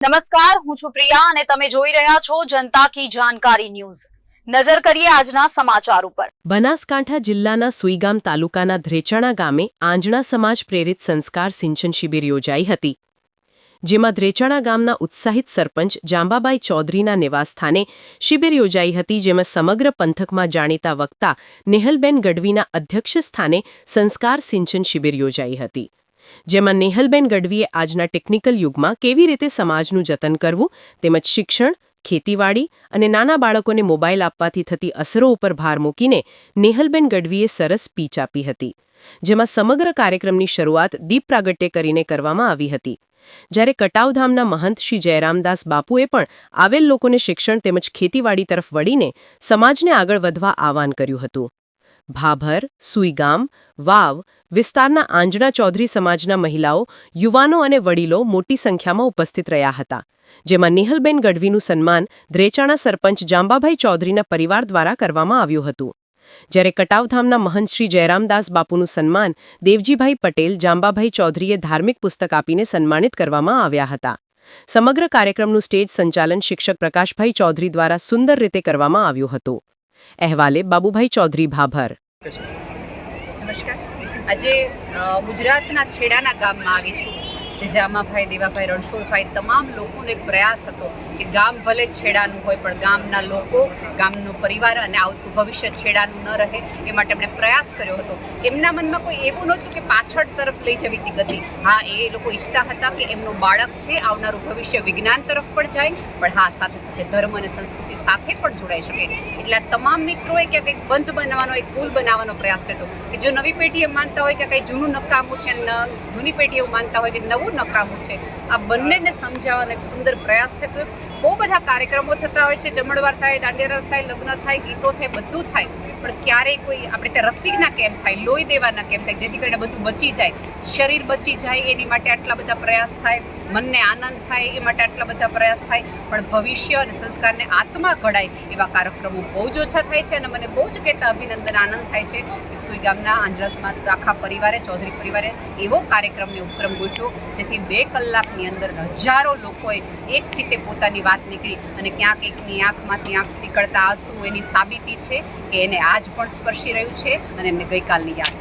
નમસ્કાર, હું છું પ્રિયા અને તમે જોઈ રહ્યા છો જનતા કી જાણકારી ન્યૂઝ। નજર કરીએ આજના સમાચાર ઉપર। બનાસકાંઠા જિલ્લાના સુઈગામ તાલુકાના ધ્રેચાણા ગામે આંજણા સમાજ પ્રેરિત સંસ્કાર સિંચન શિબિર યોજાઈ હતી, જેમાં ધ્રેચાણા ગામના ઉત્સાહિત સરપંચ જાંબાબાઈ ચૌધરીના નિવાસસ્થાને શિબિર યોજાઈ હતી, જેમાં સમગ્ર પંથકમાં જાણીતા વક્તા નેહલબેન ગઢવીના અધ્યક્ષ સ્થાને સંસ્કાર સિંચન શિબિર યોજાઈ હતી, જેમાં નેહલબેન ગઢવીએ આજના ટેકનિકલ યુગમાં કેવી રીતે સમાજનું જતન કરવું તેમજ શિક્ષણ, ખેતીવાડી અને નાના બાળકોને મોબાઈલ આપવાથી થતી અસરો ઉપર ભાર મૂકીને નેહલબેન ગઢવીએ સરસ સ્પીચ આપી હતી, જેમાં સમગ્ર કાર્યક્રમની શરૂઆત દીપ પ્રાગટ્ય કરીને કરવામાં આવી હતી, જ્યારે કટાવધામના મહંત શ્રી જયરામદાસ બાપુએ પણ આવેલ લોકોને શિક્ષણ તેમજ ખેતીવાડી તરફ વળીને સમાજને આગળ વધવા આહ્વાન કર્યું હતું। ભાભર, સુઈગામ, વાવ વિસ્તારના આંજણા ચૌધરી સમાજના મહિલાઓ, યુવાનો અને વડીલો મોટી સંખ્યામાં ઉપસ્થિત રહ્યા હતા, જેમાં નેહલબેન ગઢવીનું સન્માન ધ્રેચાણા સરપંચ જાંબાભાઈ ચૌધરીના પરિવાર દ્વારા કરવામાં આવ્યું હતું, જ્યારે કટાવધામના મહંત શ્રી જયરામદાસ બાપુનું સન્માન દેવજીભાઈ પટેલ જાંબાભાઈ ચૌધરીએ ધાર્મિક પુસ્તક આપીને સન્માનિત કરવામાં આવ્યા હતા। સમગ્ર કાર્યક્રમનું સ્ટેજ સંચાલન શિક્ષક પ્રકાશભાઈ ચૌધરી દ્વારા સુંદર રીતે કરવામાં આવ્યું હતું। અહેવાલે બાબુભાઈ ચૌધરી, ભાભર। નમસ્કાર। આજે ગુજરાતના છેડાના ગામમાં આવી છું, જે જામાભાઈ, દેવાભાઈ, રણછોડભાઈ તમામ લોકોનો એક પ્રયાસ હતો કે ગામ ભલે છેડાનું હોય પણ ગામના લોકો, ગામનો પરિવાર અને આવતું ભવિષ્ય છેડાનું ન રહે એ માટે એમણે પ્રયાસ કર્યો હતો। એમના મનમાં કોઈ એવું નહોતું કે પાછળ તરફ લઈ જવી હતી ગતિ। હા, એ લોકો ઈચ્છતા હતા કે એમનું બાળક છે આવનારું ભવિષ્ય વિજ્ઞાન તરફ પણ જાય, પણ હા સાથે સાથે ધર્મ અને સંસ્કૃતિ સાથે પણ જોડાઈ શકે। એટલે આ તમામ મિત્રોએ ક્યાંક એક બંધ બનાવવાનો, એક પુલ બનાવવાનો પ્રયાસ કર્યો કે જો નવી પેઢી એમ માનતા હોય કે કંઈ જૂનું નકામું છે, જૂની પેઢી એવું માનતા હોય કે નવું નકામું છે, આ બંનેને સમજાવવાનો એક સુંદર પ્રયાસ થતો। બહુ બધા કાર્યક્રમો થતા હોય છે, જમણવાર થાય, દાંડિયા રાસ થાય, લગ્ન થાય, ગીતો થાય, બધું થાય, પણ ક્યારેય કોઈ આપણે ત્યાં રસીના કેમ્પ થાય, લોહી દેવાના કેમ્પ થાય, જેથી કરીને બધું બચી જાય, શરીર બચી જાય, એની માટે આટલા બધા પ્રયાસ થાય, મનને આનંદ થાય એ માટે આટલા બધા પ્રયાસ થાય, પણ ભવિષ્ય અને સંસ્કારને આત્મા ઘડાય એવા કાર્યક્રમો બહુ જ ઓછા થાય છે। અને મને બહુ જ કહેતા અભિનંદન, આનંદ થાય છે કે સુઈગામના આંજણા સમાજ આખા પરિવારે, ચૌધરી પરિવારે એવો કાર્યક્રમને ઉપક્રમ ગોઠવ્યો જેથી 2 કલાકની અંદર હજારો લોકોએ એક ચિત્તે પોતાની વાત નીકળી અને ક્યાંક એકની આંખમાંથી આંખ નીકળતા આંસુ એની સાબિતી છે કે એને આજ પણ સ્પર્શી રહ્યું છે અને એમને ગઈકાલની યાદ